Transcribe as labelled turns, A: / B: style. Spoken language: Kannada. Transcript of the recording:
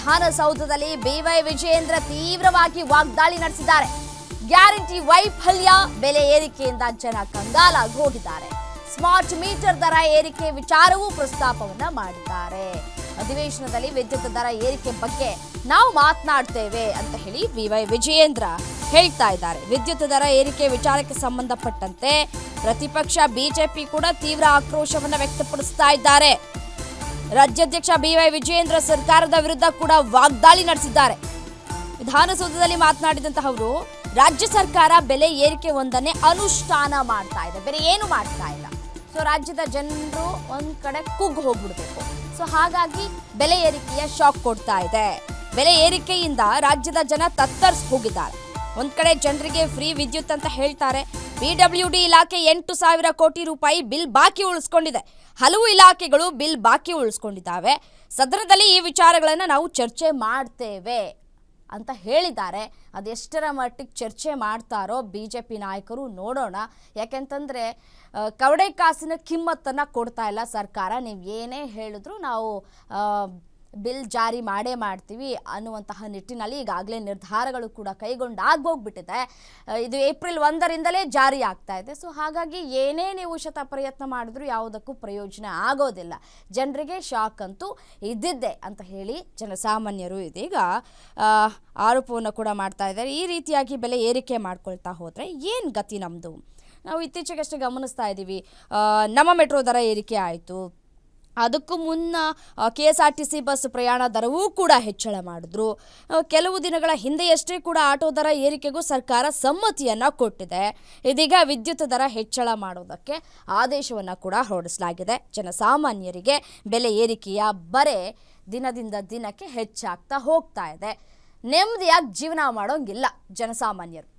A: ವಿಧಾನಸೌಧದಲ್ಲಿ ಬಿವೈ ವಿಜಯೇಂದ್ರ ತೀವ್ರವಾಗಿ ವಾಗ್ದಾಳಿ ನಡೆಸಿದ್ದಾರೆ. ಗ್ಯಾರಂಟಿ ವೈಫಲ್ಯ, ಬೆಲೆ ಏರಿಕೆಯಿಂದ ಜನ ಕಂಗಾಲಾಗಿ ಹೋಗಿದ್ದಾರೆ. ಸ್ಮಾರ್ಟ್ ಮೀಟರ್ ದರ ಏರಿಕೆ ವಿಚಾರವೂ ಪ್ರಸ್ತಾಪವನ್ನ ಮಾಡಿದ್ದಾರೆ. ಅಧಿವೇಶನದಲ್ಲಿ ವಿದ್ಯುತ್ ದರ ಏರಿಕೆ ಬಗ್ಗೆ ನಾವು ಮಾತನಾಡ್ತೇವೆ ಅಂತ ಹೇಳಿ ಬಿವೈ ವಿಜಯೇಂದ್ರ ಹೇಳ್ತಾ ಇದ್ದಾರೆ. ವಿದ್ಯುತ್ ದರ ಏರಿಕೆ ವಿಚಾರಕ್ಕೆ ಸಂಬಂಧಪಟ್ಟಂತೆ ಪ್ರತಿಪಕ್ಷ ಬಿಜೆಪಿ ಕೂಡ ತೀವ್ರ ಆಕ್ರೋಶವನ್ನ ವ್ಯಕ್ತಪಡಿಸ್ತಾ ಇದ್ದಾರೆ. ರಾಜ್ಯಾಧ್ಯಕ್ಷ ಬಿವೈ ವಿಜಯೇಂದ್ರ ಸರ್ಕಾರದ ವಿರುದ್ಧ ಕೂಡ ವಾಗ್ದಾಳಿ ನಡೆಸಿದ್ದಾರೆ. ವಿಧಾನಸೌಧದಲ್ಲಿ ಮಾತನಾಡಿದಂತಹ ಅವರು, ರಾಜ್ಯ ಸರ್ಕಾರ ಬೆಲೆ ಏರಿಕೆ ಒಂದನ್ನೇ ಅನುಷ್ಠಾನ ಮಾಡ್ತಾ ಇದೆ, ಬೇರೆ ಏನು ಮಾಡ್ತಾ ಇಲ್ಲ. ಸೊ ರಾಜ್ಯದ ಜನರು ಒಂದ್ ಕಡೆ ಕುಗ್ಗು ಹೋಗ್ಬಿಡ್ಬೇಕು. ಸೊ ಹಾಗಾಗಿ ಬೆಲೆ ಏರಿಕೆಯ ಶಾಕ್ ಕೊಡ್ತಾ ಇದೆ. ಬೆಲೆ ಏರಿಕೆಯಿಂದ ರಾಜ್ಯದ ಜನ ತತ್ತರಿಸಿ ಹೋಗಿದ್ದಾರೆ. ಒಂದ್ ಕಡೆ ಜನರಿಗೆ ಫ್ರೀ ವಿದ್ಯುತ್ ಅಂತ ಹೇಳ್ತಾರೆ. ಪಿಡಬ್ಲ್ಯೂಡಿ ಇಲಾಖೆ 8,000 ಕೋಟಿ ರೂಪಾಯಿ ಬಿಲ್ ಬಾಕಿ ಉಳಿಸ್ಕೊಂಡಿದೆ. ಹಲವು ಇಲಾಖೆಗಳು ಬಿಲ್ ಬಾಕಿ ಉಳಿಸ್ಕೊಂಡಿದ್ದಾವೆ. ಸದನದಲ್ಲಿ ಈ ವಿಚಾರಗಳನ್ನು ನಾವು ಚರ್ಚೆ ಮಾಡ್ತೇವೆ ಅಂತ ಹೇಳಿದ್ದಾರೆ. ಅದೆಷ್ಟರ ಮಟ್ಟಿಗೆ ಚರ್ಚೆ ಮಾಡ್ತಾರೋ ಬಿಜೆಪಿ ನಾಯಕರು ನೋಡೋಣ. ಯಾಕೆಂತಂದರೆ ಕವಡೆ ಕಾಸಿನ ಕಿಮ್ಮತ್ತನ್ನು ಕೊಡ್ತಾ ಇಲ್ಲ ಸರ್ಕಾರ. ನೀವು ಏನೇ ಹೇಳಿದ್ರು ನಾವು ಬಿಲ್ ಜಾರಿ ಮಾಡೇ ಮಾಡ್ತೀವಿ ಅನ್ನುವಂತಹ ನಿಟ್ಟಿನಲ್ಲಿ ಈಗಾಗಲೇ ನಿರ್ಧಾರಗಳು ಕೂಡ ಕೈಗೊಂಡಾಗೋಗ್ಬಿಟ್ಟಿದೆ. ಇದು ಏಪ್ರಿಲ್ 1ರಿಂದಲೇ ಜಾರಿ ಆಗ್ತಾ ಇದೆ. ಸೊ ಹಾಗಾಗಿ ಏನೇ ನೀವು ಪ್ರಯತ್ನ ಮಾಡಿದ್ರು ಯಾವುದಕ್ಕೂ ಪ್ರಯೋಜನ ಆಗೋದಿಲ್ಲ. ಜನರಿಗೆ ಶಾಕ್ ಅಂತೂ ಇದ್ದಿದ್ದೆ ಅಂತ ಹೇಳಿ ಜನಸಾಮಾನ್ಯರು ಇದೀಗ ಆರೋಪವನ್ನು ಕೂಡ ಮಾಡ್ತಾ ಇದ್ದಾರೆ. ಈ ರೀತಿಯಾಗಿ ಬೆಲೆ ಏರಿಕೆ ಮಾಡ್ಕೊಳ್ತಾ ಹೋದರೆ ಏನು ಗತಿ ನಮ್ಮದು? ನಾವು ಇತ್ತೀಚೆಗಷ್ಟೇ ಗಮನಿಸ್ತಾ ಇದ್ದೀವಿ, ನಮ್ಮ ಮೆಟ್ರೋ ದರ ಏರಿಕೆ ಆಯಿತು. ಅದಕ್ಕೂ ಮುನ್ನ KSRTC ಬಸ್ ಪ್ರಯಾಣ ದರವೂ ಕೂಡ ಹೆಚ್ಚಳ ಮಾಡಿದ್ರು. ಕೆಲವು ದಿನಗಳ ಹಿಂದೆಯಷ್ಟೇ ಕೂಡ ಆಟೋ ದರ ಏರಿಕೆಗೂ ಸರ್ಕಾರ ಸಮ್ಮತಿಯನ್ನು ಕೊಟ್ಟಿದೆ. ಇದೀಗ ವಿದ್ಯುತ್ ದರ ಹೆಚ್ಚಳ ಮಾಡೋದಕ್ಕೆ ಆದೇಶವನ್ನು ಕೂಡ ಹೊರಡಿಸಲಾಗಿದೆ. ಜನಸಾಮಾನ್ಯರಿಗೆ ಬೆಲೆ ಏರಿಕೆಯ ಬರೆ ದಿನದಿಂದ ದಿನಕ್ಕೆ ಹೆಚ್ಚಾಗ್ತಾ ಹೋಗ್ತಾ ಇದೆ. ನೆಮ್ಮದಿಯಾಗಿ ಜೀವನ ಮಾಡೋಂಗಿಲ್ಲ ಜನಸಾಮಾನ್ಯರು.